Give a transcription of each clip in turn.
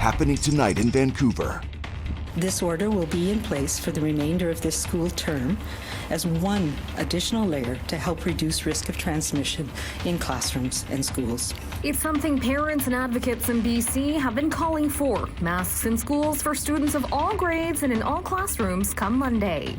happening tonight in Vancouver. This order will be in place for the remainder of this school term as one additional layer to help reduce risk of transmission in classrooms and schools. It's something parents and advocates in BC have been calling for. Masks in schools for students of all grades and in all classrooms come Monday.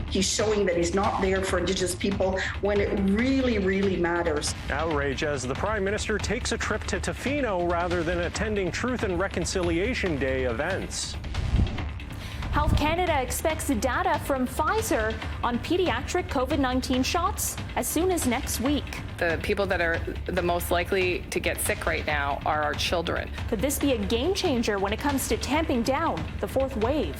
He's showing that he's not there for Indigenous people when it really, really matters. Outrage as the Prime Minister takes a trip to Tofino rather than attending Truth and Reconciliation Day events. Health Canada expects data from Pfizer on pediatric COVID-19 shots as soon as next week. The people that are the most likely to get sick right now are our children. Could this be a game changer when it comes to tamping down the fourth wave?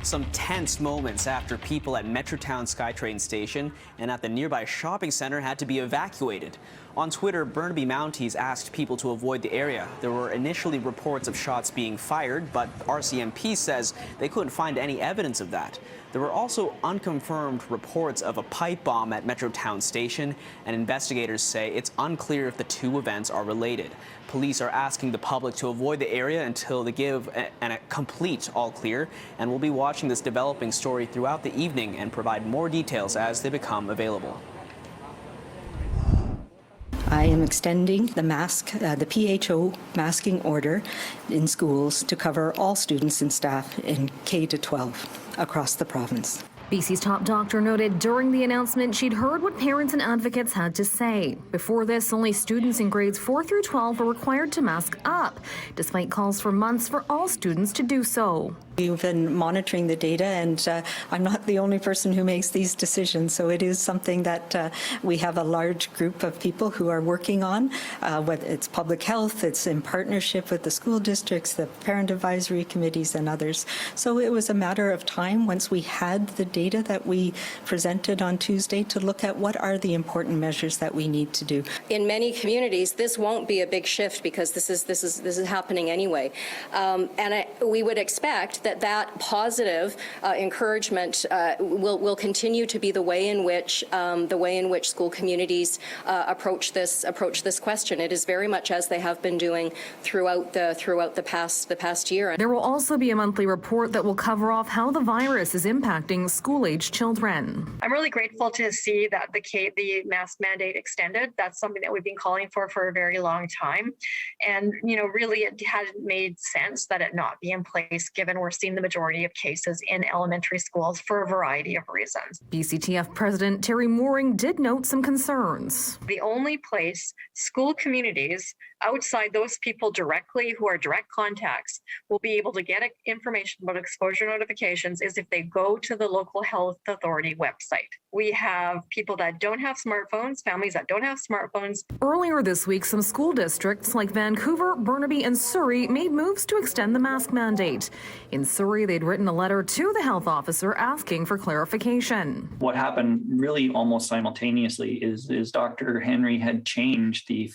Some tense moments after people at Metrotown SkyTrain station and at the nearby shopping center had to be evacuated. On Twitter, Burnaby Mounties asked people to avoid the area. There were initially reports of shots being fired, but RCMP says they couldn't find any evidence of that. There were also unconfirmed reports of a pipe bomb at Metrotown station, and investigators say it's unclear if the two events are related. Police are asking the public to avoid the area until they give a complete all clear, and we'll be watching this developing story throughout the evening and provide more details as they become available. I am extending the PHO masking order in schools to cover all students and staff in K to 12 across the province. BC's top doctor noted during the announcement she'd heard what parents and advocates had to say. Before this, only students in grades 4 through 12 were required to mask up, despite calls for months for all students to do so. We've been monitoring the data, and I'm not the only person who makes these decisions, so it is something that we have a large group of people who are working on, whether it's public health, it's in partnership with the school districts, the parent advisory committees and others. So it was a matter of time once we had the data that we presented on Tuesday to look at what are the important measures that we need to do. In many communities, this won't be a big shift because this is happening anyway, and we would expect that positive encouragement will continue to be the way in which school communities approach this question. It is very much as they have been doing throughout the past year. There will also be a monthly report that will cover off how the virus is impacting school-age children. I'm really grateful to see that the mask mandate extended. That's something that we've been calling for a very long time, and really it hadn't made sense that it not be in place given we're seeing the majority of cases in elementary schools for a variety of reasons. BCTF President Terry Mooring did note some concerns. The only place school communities outside those people directly who are direct contacts will be able to get information about exposure notifications is if they go to the local health authority website. We have people that don't have smartphones, families that don't have smartphones. Earlier this week, some school districts like Vancouver, Burnaby and Surrey made moves to extend the mask mandate. In Surrey, they'd written a letter to the health officer asking for clarification. What happened really almost simultaneously is Dr. Henry had changed the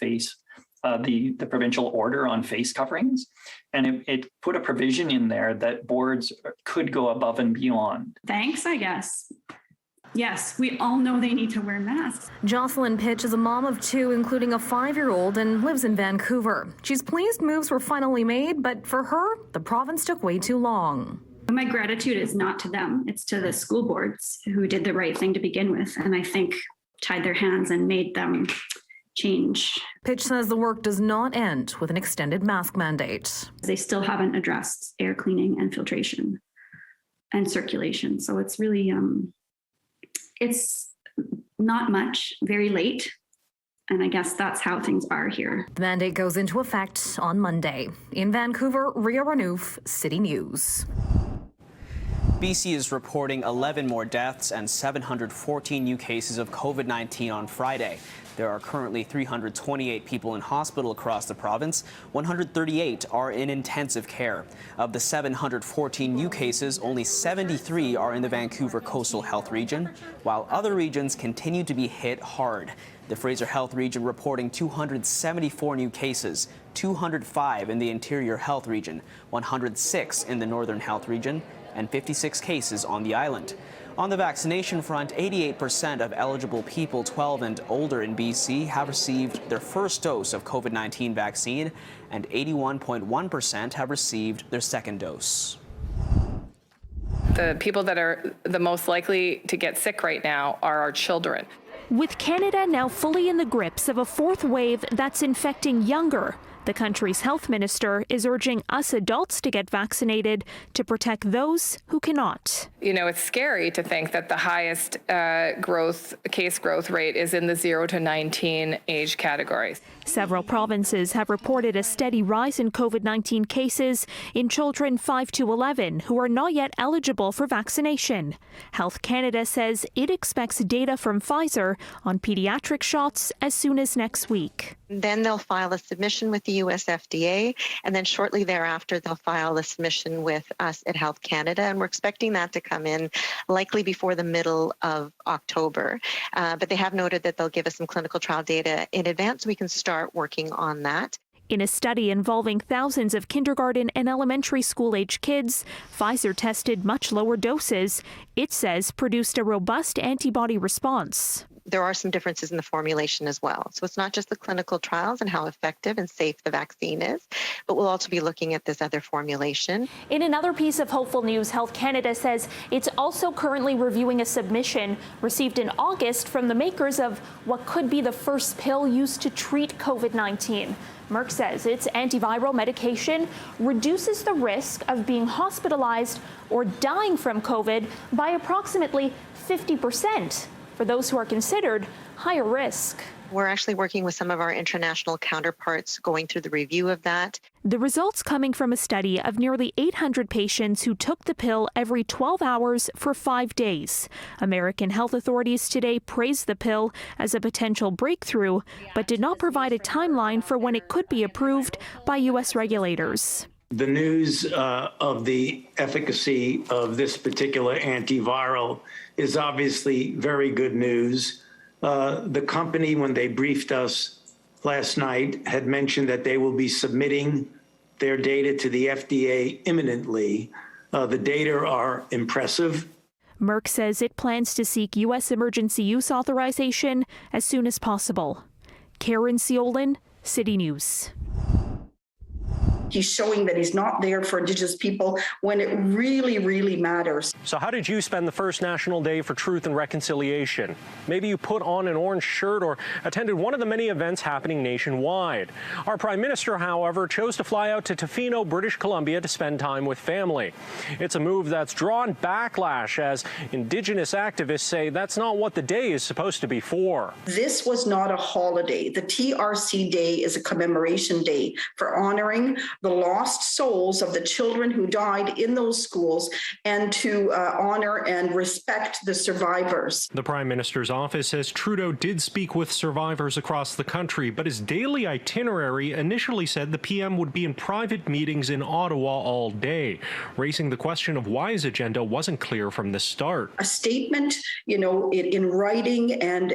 provincial order on face coverings, and it put a provision in there that boards could go above and beyond. Thanks, I guess. Yes, we all know they need to wear masks. Jocelyn Pitch is a mom of two, including a 5-year-old, and lives in Vancouver. She's pleased moves were finally made, but for her, the province took way too long. My gratitude is not to them, it's to the school boards who did the right thing to begin with, and I think tied their hands and made them change. Pitch says the work does not end with an extended mask mandate. They still haven't addressed air cleaning and filtration and circulation, so it's really it's not much, very late, and I guess that's how things are here. The mandate goes into effect on Monday. In Vancouver, Ria Renouf, City News. BC is reporting 11 more deaths and 714 new cases of COVID-19 on Friday. There are currently 328 people in hospital across the province. 138 are in intensive care. Of the 714 new cases, only 73 are in the Vancouver Coastal Health Region, while other regions continue to be hit hard. The Fraser Health Region reporting 274 new cases, 205 in the Interior Health Region, 106 in the Northern Health Region, and 56 cases on the island. On the vaccination front, 88% of eligible people 12 and older in BC have received their first dose of COVID-19 vaccine, and 81.1% have received their second dose. The people that are the most likely to get sick right now are our children. With Canada now fully in the grips of a fourth wave that's infecting younger, the country's health minister is urging us adults to get vaccinated to protect those who cannot. You know, it's scary to think that the highest case growth rate is in the 0 to 19 age categories. Several provinces have reported a steady rise in COVID-19 cases in children 5 to 11 who are not yet eligible for vaccination. Health Canada says it expects data from Pfizer on pediatric shots as soon as next week. Then they'll file a submission with the US FDA, and then shortly thereafter they'll file a submission with us at Health Canada, and we're expecting that to come in likely before the middle of October. But they have noted that they'll give us some clinical trial data in advance so we can start working on that. In a study involving thousands of kindergarten and elementary school age kids, Pfizer tested much lower doses. It says produced a robust antibody response. There are some differences in the formulation as well. So it's not just the clinical trials and how effective and safe the vaccine is, but we'll also be looking at this other formulation. In another piece of hopeful news, Health Canada says it's also currently reviewing a submission received in August from the makers of what could be the first pill used to treat COVID-19. Merck says its antiviral medication reduces the risk of being hospitalized or dying from COVID by approximately 50%. For those who are considered higher risk. We're actually working with some of our international counterparts going through the review of that. The results coming from a study of nearly 800 patients who took the pill every 12 hours for 5 days. American health authorities today praised the pill as a potential breakthrough, but did not provide a timeline for when it could be approved by U.S. regulators. The news of the efficacy of this particular antiviral is obviously very good news. The company, when they briefed us last night, had mentioned that they will be submitting their data to the FDA imminently. The data are impressive. Merck says it plans to seek U.S. emergency use authorization as soon as possible. Karen Ciolin, City News. He's showing that he's not there for Indigenous people when it really, really matters. So how did you spend the first National Day for Truth and Reconciliation? Maybe you put on an orange shirt or attended one of the many events happening nationwide. Our Prime Minister, however, chose to fly out to Tofino, British Columbia to spend time with family. It's a move that's drawn backlash as Indigenous activists say that's not what the day is supposed to be for. This was not a holiday. The TRC Day is a commemoration day for honoring the lost souls of the children who died in those schools and to honor and respect the survivors. The Prime Minister's office says Trudeau did speak with survivors across the country, but his daily itinerary initially said the PM would be in private meetings in Ottawa all day, raising the question of why his agenda wasn't clear from the start. A statement, you know, in writing and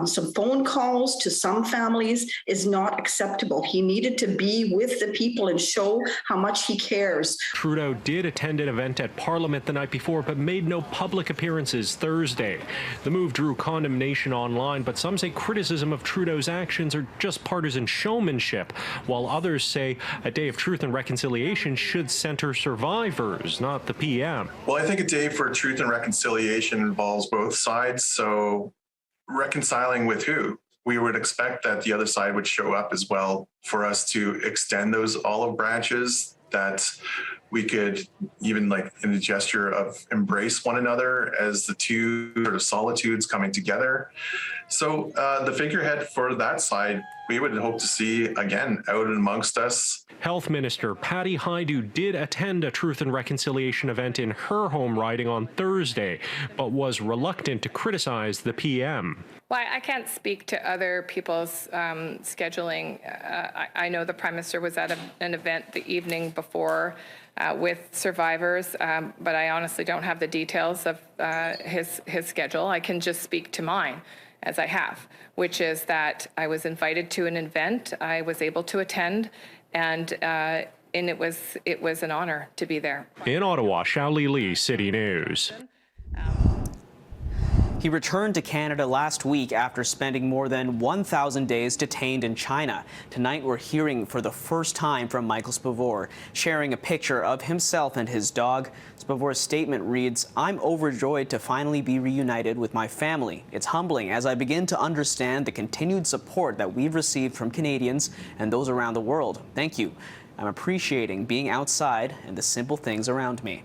some phone calls to some families is not acceptable. He needed to be with the people and show how much he cares. Trudeau did attend an event at Parliament the night before, but made no public appearances Thursday. The move drew condemnation online, but some say criticism of Trudeau's actions are just partisan showmanship, while others say a day of truth and reconciliation should center survivors, not the PM. Well, I think a day for truth and reconciliation involves both sides, so reconciling with who? We would expect that the other side would show up as well for us to extend those olive branches, that we could even, like, in a gesture of embrace one another as the two sort of solitudes coming together. So the figurehead for that side, we would hope to see again out amongst us. Health Minister Patty Hajdu did attend a Truth and Reconciliation event in her home riding on Thursday, but was reluctant to criticize the PM. Well, I can't speak to other people's scheduling. I know the Prime Minister was at an event the evening before with survivors, but I honestly don't have the details of his schedule. I can just speak to mine, as I have, which is that I was invited to an event, I was able to attend, and it was an honor to be there. In Ottawa, Xiaoli Li, City News. He returned to Canada last week after spending more than 1,000 days detained in China. Tonight, we're hearing for the first time from Michael Spavor, sharing a picture of himself and his dog. Spavor's statement reads, "I'm overjoyed to finally be reunited with my family. It's humbling as I begin to understand the continued support that we've received from Canadians and those around the world. Thank you. I'm appreciating being outside and the simple things around me."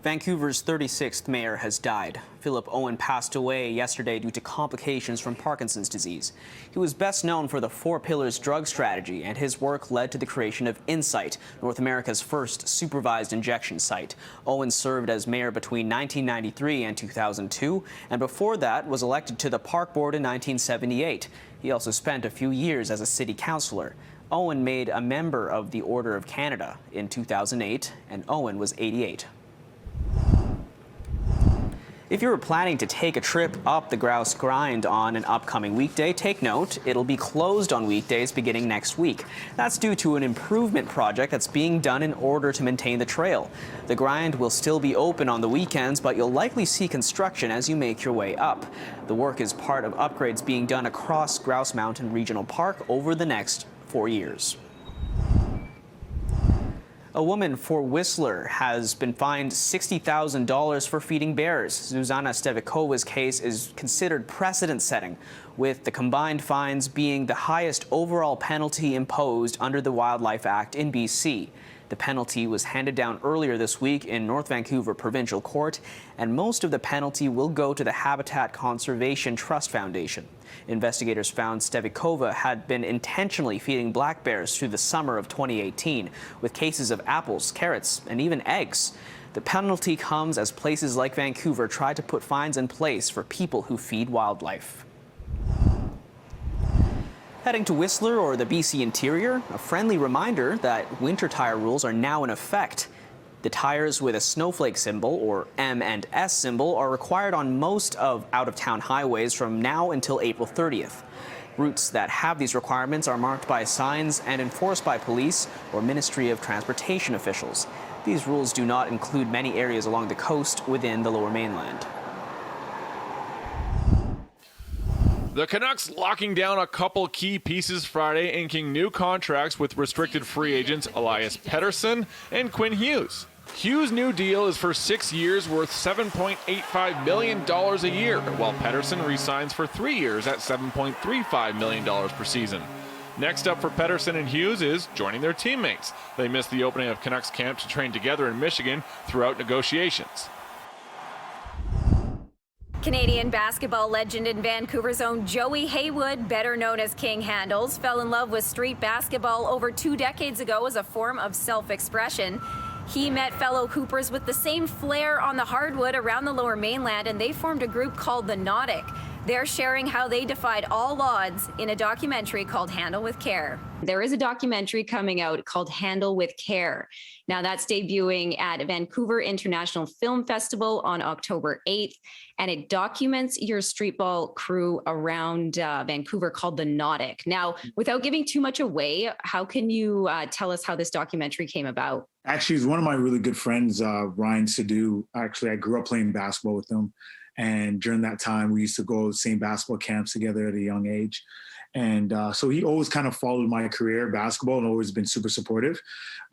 Vancouver's 36th mayor has died. Philip Owen passed away yesterday due to complications from Parkinson's disease. He was best known for the Four Pillars drug strategy, and his work led to the creation of Insight, North America's first supervised injection site. Owen served as mayor between 1993 and 2002, and before that was elected to the Park Board in 1978. He also spent a few years as a city councillor. Owen made a member of the Order of Canada in 2008, and Owen was 88. If you're planning to take a trip up the Grouse grind on an upcoming weekday, take note, it'll be closed on weekdays beginning next week. That's due to an improvement project that's being done in order to maintain the trail. The grind will still be open on the weekends, but you'll likely see construction as you make your way up. The work is part of upgrades being done across Grouse Mountain Regional Park over the next 4 years. A woman for Whistler has been fined $60,000 for feeding bears. Zuzana Stevikova's case is considered precedent-setting, with the combined fines being the highest overall penalty imposed under the Wildlife Act in BC. The penalty was handed down earlier this week in North Vancouver Provincial Court, and most of the penalty will go to the Habitat Conservation Trust Foundation. Investigators found Stevikova had been intentionally feeding black bears through the summer of 2018, with cases of apples, carrots, and even eggs. The penalty comes as places like Vancouver try to put fines in place for people who feed wildlife. Heading to Whistler or the BC interior, a friendly reminder that winter tire rules are now in effect. The tires with a snowflake symbol, or M&S symbol, are required on most of out-of-town highways from now until April 30th. Routes that have these requirements are marked by signs and enforced by police or Ministry of Transportation officials. These rules do not include many areas along the coast within the Lower Mainland. The Canucks locking down a couple key pieces Friday, inking new contracts with restricted free agents Elias Pettersson and Quinn Hughes. Hughes' new deal is for 6 years worth $7.85 million a year, while Pettersson re-signs for 3 years at $7.35 million per season. Next up for Pettersson and Hughes is joining their teammates. They missed the opening of Canucks camp to train together in Michigan throughout negotiations. Canadian basketball legend and Vancouver's own Joey Haywood, better known as King Handles, fell in love with street basketball over 2 decades ago as a form of self-expression. He met fellow hoopers with the same flair on the hardwood around the Lower Mainland, and they formed a group called the Nautic. They're sharing how they defied all odds in a documentary called Handle with Care. There is a documentary coming out called Handle with Care. Now that's debuting at Vancouver International Film Festival on October 8th, and it documents your streetball crew around Vancouver called the Nautic. Now, without giving too much away, how can you tell us how this documentary came about? Actually, he's one of my really good friends, Ryan Sadu. Actually, I grew up playing basketball with him. And during that time, we used to go to the same basketball camps together at a young age. And so he always kind of followed my career, basketball, and always been super supportive.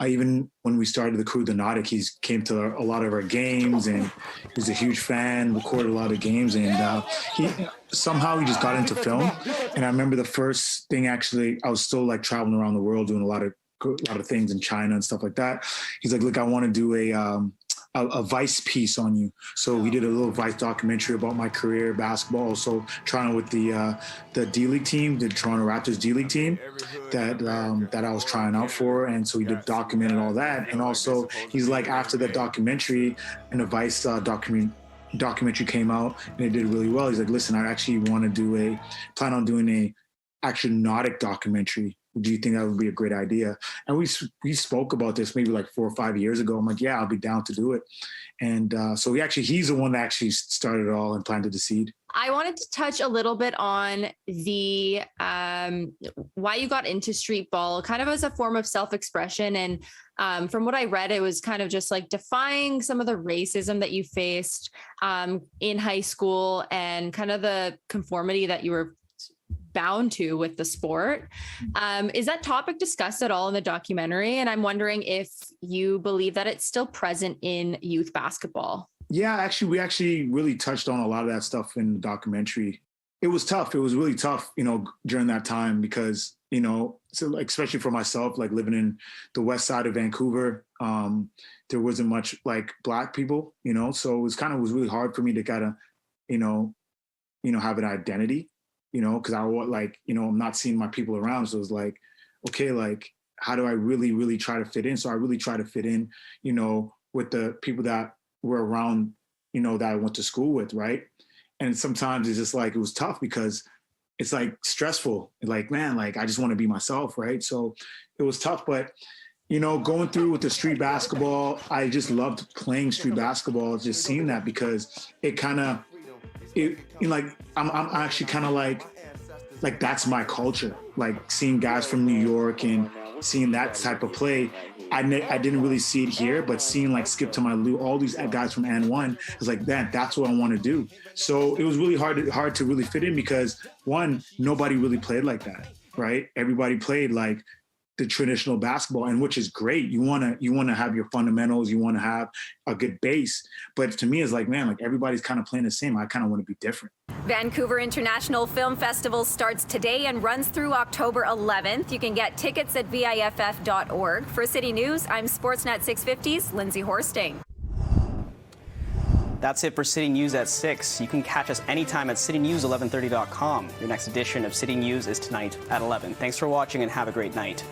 Even when we started the crew, the Nautic, he came to a lot of our games, and he's a huge fan, recorded a lot of games. And he just got into film. And I remember the first thing, actually, I was still like traveling around the world doing a lot of things in China and stuff like that. He's like, look, I want to do a Vice piece on you. So we did a little Vice documentary about my career, basketball, also trying with the D-League team, the Toronto Raptors D-League team that I was trying out for. And so we documented all that. And also he's like, after the documentary and the Vice documentary came out and it did really well, he's like, listen, I actually want to plan on doing a actual Nautic documentary. Do you think that would be a great idea? And we spoke about this maybe like 4 or 5 years ago. I'm like, yeah, I'll be down to do it. And so he's the one that actually started it all and planted the seed. I wanted to touch a little bit on the why you got into streetball, kind of as a form of self-expression. And from what I read, it was kind of just like defying some of the racism that you faced in high school and kind of the conformity that you were bound to with the sport. Is that topic discussed at all in the documentary? And I'm wondering if you believe that it's still present in youth basketball. Yeah, actually, we actually really touched on a lot of that stuff in the documentary. It was tough. It was really tough, during that time because, so like, especially for myself, like living in the west side of Vancouver, there wasn't much like Black people, so it was really hard for me to kind of, have an identity, because I was like, I'm not seeing my people around. So it was like, okay, like, how do I really, really try to fit in? So I really try to fit in, with the people that were around, that I went to school with, right? And sometimes it's just like, it was tough because it's like stressful. Like, man, like, I just want to be myself, right? So it was tough, but, going through with the street basketball, I just loved playing street basketball, just seeing that because it kind of, I'm actually kind of like that's my culture. Like seeing guys from New York and seeing that type of play, I didn't really see it here, but seeing like Skip to My Lou, all these guys from N1, I was like, man, that's what I want to do. So it was really hard to really fit in because one, nobody really played like that, right? Everybody played like the traditional basketball, and which is great. You want to have your fundamentals, you want to have a good base. But to me, it's like, man, like everybody's kind of playing the same. I kind of want to be different. Vancouver International Film Festival starts today and runs through October 11th. You can get tickets at viff.org. For City News, I'm Sportsnet 650's Lindsay Horsting. That's it for City News at 6. You can catch us anytime at citynews1130.com. Your next edition of City News is tonight at 11. Thanks for watching and have a great night.